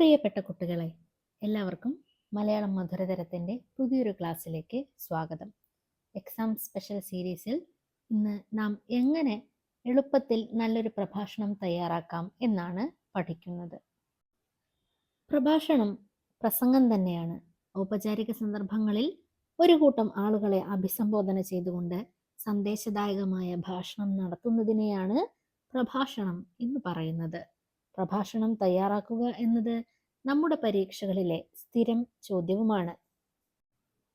പ്രിയപ്പെട്ട കുട്ടികളെ, എല്ലാവർക്കും മലയാളം മധുരതരത്തിൻ്റെ പുതിയൊരു ക്ലാസ്സിലേക്ക് സ്വാഗതം. എക്സാം സ്പെഷ്യൽ സീരീസിൽ ഇന്ന് നാം എങ്ങനെ എളുപ്പത്തിൽ നല്ലൊരു പ്രഭാഷണം തയ്യാറാക്കാം എന്നാണ് പഠിക്കുന്നത്. പ്രഭാഷണം പ്രസംഗം തന്നെയാണ്. ഔപചാരിക സന്ദർഭങ്ങളിൽ ഒരു കൂട്ടം ആളുകളെ അഭിസംബോധന ചെയ്തുകൊണ്ട് സന്ദേശദായകമായ ഭാഷണം നടത്തുന്നതിനെയാണ് പ്രഭാഷണം എന്ന് പറയുന്നത്. പ്രഭാഷണം തയ്യാറാക്കുക എന്നത് നമ്മുടെ പരീക്ഷകളിലെ സ്ഥിരം ചോദ്യവുമാണ്.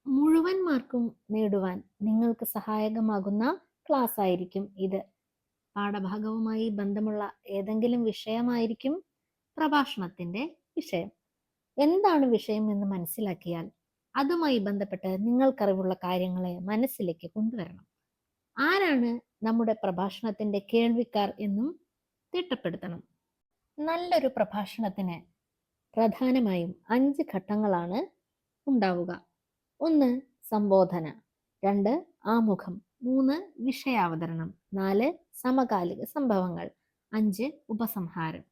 മുഴുവൻ മാർക്കും നേടുവാൻ നിങ്ങൾക്ക് സഹായകമാകുന്ന ക്ലാസ് ആയിരിക്കും ഇത്. പാഠഭാഗവുമായി ബന്ധമുള്ള ഏതെങ്കിലും വിഷയമായിരിക്കും പ്രഭാഷണത്തിന്റെ വിഷയം. എന്താണ് വിഷയം എന്ന് മനസ്സിലാക്കിയാൽ അതുമായി ബന്ധപ്പെട്ട് നിങ്ങൾക്കറിവുള്ള കാര്യങ്ങളെ മനസ്സിലേക്ക് കൊണ്ടുവരണം. ആരാണ് നമ്മുടെ പ്രഭാഷണത്തിന്റെ കേൾവിക്കാർ എന്നും തിട്ടപ്പെടുത്തണം. നല്ലൊരു പ്രഭാഷണത്തിന് പ്രധാനമായും 5 ഘട്ടങ്ങളാണ് ഉണ്ടാവുക. 1 സംബോധന, 2 ആമുഖം, 3 വിഷയാവതരണം, 4 സമകാലിക സംഭവങ്ങൾ, 5 ഉപസംഹാരം.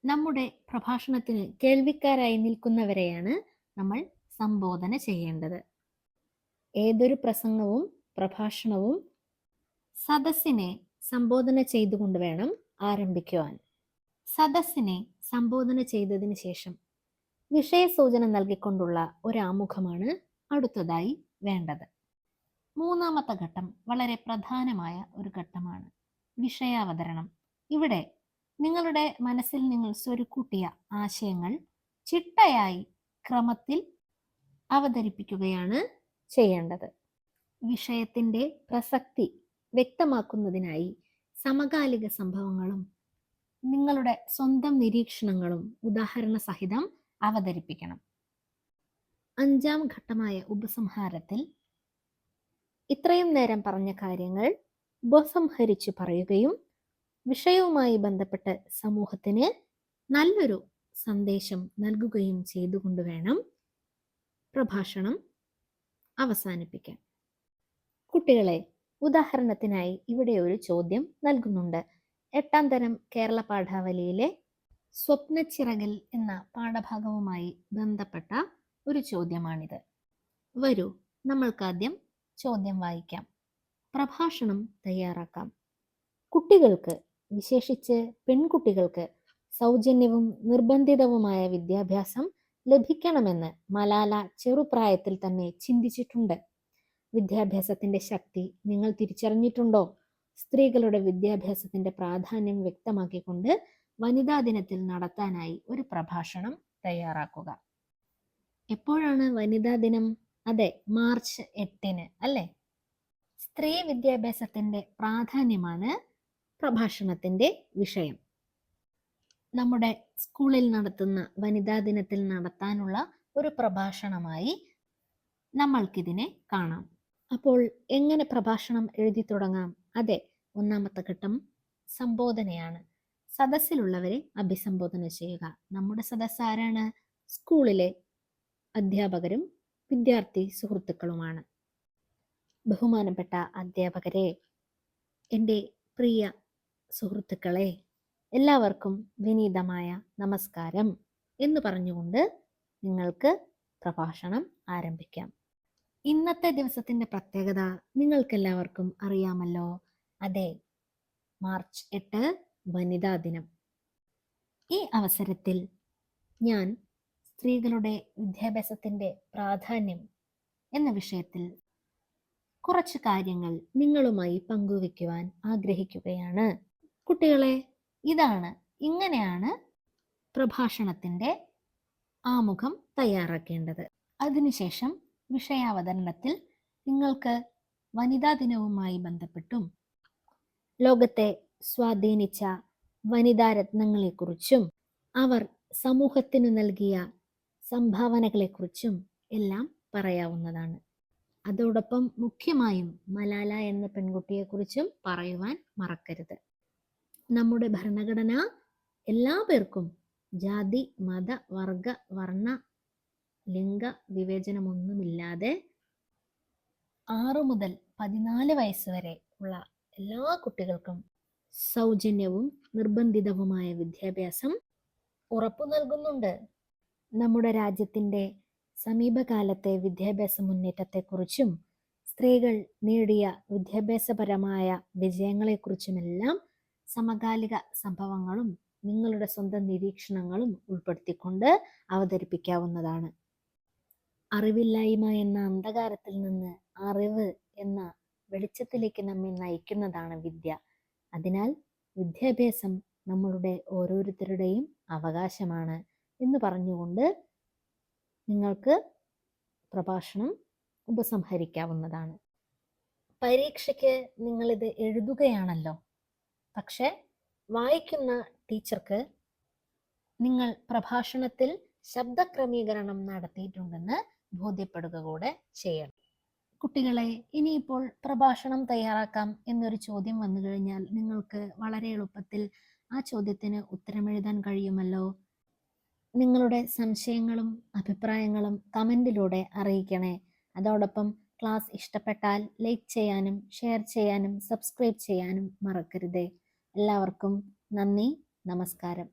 നമ്മുടെ പ്രഭാഷണത്തിന് കേൾവിക്കാരായി നിൽക്കുന്നവരെയാണ് നമ്മൾ സംബോധന ചെയ്യേണ്ടത്. ഏതൊരു പ്രസംഗവും പ്രഭാഷണവും സദസ്സിനെ സംബോധന ചെയ്തുകൊണ്ട് വേണം ആരംഭിക്കുവാൻ. സദസ്സിനെ സംബോധന ചെയ്തതിന് ശേഷം വിഷയസൂചന നൽകിക്കൊണ്ടുള്ള ഒരു ആമുഖമാണ് അടുത്തതായി വേണ്ടത്. 3ാമത്തെ ഘട്ടം വളരെ പ്രധാനമായ ഒരു ഘട്ടമാണ്, വിഷയാവതരണം. ഇവിടെ നിങ്ങളുടെ മനസ്സിൽ നിങ്ങൾ സ്വരുക്കൂട്ടിയ ആശയങ്ങൾ ചിട്ടയായി ക്രമത്തിൽ അവതരിപ്പിക്കുകയാണ് ചെയ്യേണ്ടത്. വിഷയത്തിന്റെ പ്രസക്തി വ്യക്തമാക്കുന്നതിനായി സമകാലിക സംഭവങ്ങളും നിങ്ങളുടെ സ്വന്തം നിരീക്ഷണങ്ങളും ഉദാഹരണ സഹിതം അവതരിപ്പിക്കണം. 5ാം ഘട്ടമായ ഉപസംഹാരത്തിൽ ഇത്രയും നേരം പറഞ്ഞ കാര്യങ്ങൾ ഉപസംഹരിച്ചു പറയുകയും വിഷയവുമായി ബന്ധപ്പെട്ട് സമൂഹത്തിന് നല്ലൊരു സന്ദേശം നൽകുകയും ചെയ്തുകൊണ്ട് വേണം പ്രഭാഷണം അവസാനിപ്പിക്കാൻ. കുട്ടികളെ, ഉദാഹരണത്തിനായി ഇവിടെ ഒരു ചോദ്യം നൽകുന്നുണ്ട്. 8ാം തരം കേരള പാഠാവലിയിലെ സ്വപ്നച്ചിറകിൽ എന്ന പാഠഭാഗവുമായി ബന്ധപ്പെട്ട ഒരു ചോദ്യമാണിത്. വരൂ, നമ്മൾക്കാദ്യം ചോദ്യം വായിക്കാം. പ്രഭാഷണം തയ്യാറാക്കാം. കുട്ടികൾക്ക്, വിശേഷിച്ച് പെൺകുട്ടികൾക്ക് സൗജന്യവും നിർബന്ധിതവുമായ വിദ്യാഭ്യാസം ലഭിക്കണമെന്ന് മലാല ചെറുപ്രായത്തിൽ തന്നെ ചിന്തിച്ചിട്ടുണ്ട്. വിദ്യാഭ്യാസത്തിന്റെ ശക്തി നിങ്ങൾ തിരിച്ചറിഞ്ഞിട്ടുണ്ടോ? സ്ത്രീകളുടെ വിദ്യാഭ്യാസത്തിന്റെ പ്രാധാന്യം വ്യക്തമാക്കിക്കൊണ്ട് വനിതാ ദിനത്തിൽ നടത്താനായി ഒരു പ്രഭാഷണം തയ്യാറാക്കുക. എപ്പോഴാണ് വനിതാ ദിനം? അതെ, മാർച്ച് 8 അല്ലേ? സ്ത്രീ വിദ്യാഭ്യാസത്തിന്റെ പ്രാധാന്യമാണ് പ്രഭാഷണത്തിന്റെ വിഷയം. നമ്മുടെ സ്കൂളിൽ നടത്തുന്ന വനിതാ ദിനത്തിൽ നടത്താനുള്ള ഒരു പ്രഭാഷണമായി നമ്മൾക്കിതിനെ കാണാം. അപ്പോൾ എങ്ങനെ പ്രഭാഷണം എഴുതി തുടങ്ങാം? അതെ, 1ാമത്തെ ഘട്ടം സംബോധനയാണ്. സദസ്സിലുള്ളവരെ അഭിസംബോധന ചെയ്യുക. നമ്മുടെ സദസ്സ് ആരാണ്? സ്കൂളിലെ അധ്യാപകരും വിദ്യാർത്ഥി സുഹൃത്തുക്കളുമാണ്. ബഹുമാനപ്പെട്ട അധ്യാപകരെ, എൻ്റെ പ്രിയ സുഹൃത്തുക്കളെ, എല്ലാവർക്കും വിനീതമായ നമസ്കാരം എന്ന് പറഞ്ഞുകൊണ്ട് നിങ്ങൾക്ക് പ്രഭാഷണം ആരംഭിക്കാം. ഇന്നത്തെ ദിവസത്തിന്റെ പ്രത്യേകത നിങ്ങൾക്കെല്ലാവർക്കും അറിയാമല്ലോ. അതെ, മാർച്ച് 8 വനിതാ ദിനം. ഈ അവസരത്തിൽ ഞാൻ സ്ത്രീകളുടെ വിദ്യാഭ്യാസത്തിന്റെ പ്രാധാന്യം എന്ന വിഷയത്തിൽ കുറച്ച് കാര്യങ്ങൾ നിങ്ങളുമായി പങ്കുവെക്കുവാൻ ആഗ്രഹിക്കുകയാണ്. കുട്ടികളെ, ഇങ്ങനെയാണ് പ്രഭാഷണത്തിന്റെ ആമുഖം തയ്യാറാക്കേണ്ടത്. അതിനുശേഷം വിഷയാവതരണത്തിൽ നിങ്ങൾക്ക് വനിതാ ദിനവുമായി ബന്ധപ്പെട്ടും ലോകത്തെ സ്വാധീനിച്ച വനിതാ രത്നങ്ങളെക്കുറിച്ചും അവർ സമൂഹത്തിന് നൽകിയ സംഭാവനകളെക്കുറിച്ചും എല്ലാം പറയാവുന്നതാണ്. അതോടൊപ്പം മുഖ്യമായും മലാല എന്ന പെൺകുട്ടിയെക്കുറിച്ചും പറയുവാൻ മറക്കരുത്. നമ്മുടെ ഭരണഘടന എല്ലാ പേർക്കും ജാതി, മത, വർഗ, വർണ്ണ, ലിംഗ വിവേചനമൊന്നുമില്ലാതെ 6 മുതൽ 14 വയസ്സ് വരെ ഉള്ള എല്ലാ കുട്ടികൾക്കും സൗജന്യവും നിർബന്ധിതവുമായ വിദ്യാഭ്യാസം ഉറപ്പു നൽകുന്നുണ്ട്. നമ്മുടെ രാജ്യത്തിൻ്റെ സമീപകാലത്തെ വിദ്യാഭ്യാസ മുന്നേറ്റത്തെക്കുറിച്ചും സ്ത്രീകൾ നേടിയ വിദ്യാഭ്യാസപരമായ വിജയങ്ങളെക്കുറിച്ചുമെല്ലാം സമകാലിക സംഭവങ്ങളും നിങ്ങളുടെ സ്വന്തം നിരീക്ഷണങ്ങളും ഉൾപ്പെടുത്തിക്കൊണ്ട് അവതരിപ്പിക്കാവുന്നതാണ്. അറിവില്ലായ്മ എന്ന അന്ധകാരത്തിൽ നിന്ന് അറിവ് എന്ന വെളിച്ചത്തിലേക്ക് നമ്മെ നയിക്കുന്നതാണ് വിദ്യ. അതിനാൽ വിദ്യാഭ്യാസം നമ്മളുടെ ഓരോരുത്തരുടെയും അവകാശമാണ് എന്ന് പറഞ്ഞുകൊണ്ട് നിങ്ങൾക്ക് പ്രഭാഷണം ഉപസംഹരിക്കാവുന്നതാണ്. പരീക്ഷയ്ക്ക് നിങ്ങളിത് എഴുതുകയാണല്ലോ, പക്ഷെ വായിക്കുന്ന ടീച്ചർക്ക് നിങ്ങൾ പ്രഭാഷണത്തിൽ ശബ്ദക്രമീകരണം നടത്തിയിട്ടുണ്ടെന്ന് ബോധ്യപ്പെടുക കൂടെ ചെയ്യണം. കുട്ടികളെ, ഇനിയിപ്പോൾ പ്രഭാഷണം തയ്യാറാക്കാം എന്നൊരു ചോദ്യം വന്നു കഴിഞ്ഞാൽ നിങ്ങൾക്ക് വളരെ എളുപ്പത്തിൽ ആ ചോദ്യത്തിന് ഉത്തരമെഴുതാൻ കഴിയുമല്ലോ. നിങ്ങളുടെ സംശയങ്ങളും അഭിപ്രായങ്ങളും കമൻറ്റിലൂടെ അറിയിക്കണേ. അതോടൊപ്പം ക്ലാസ് ഇഷ്ടപ്പെട്ടാൽ ലൈക്ക് ചെയ്യാനും ഷെയർ ചെയ്യാനും സബ്സ്ക്രൈബ് ചെയ്യാനും മറക്കരുതേ. എല്ലാവർക്കും നന്ദി, നമസ്കാരം.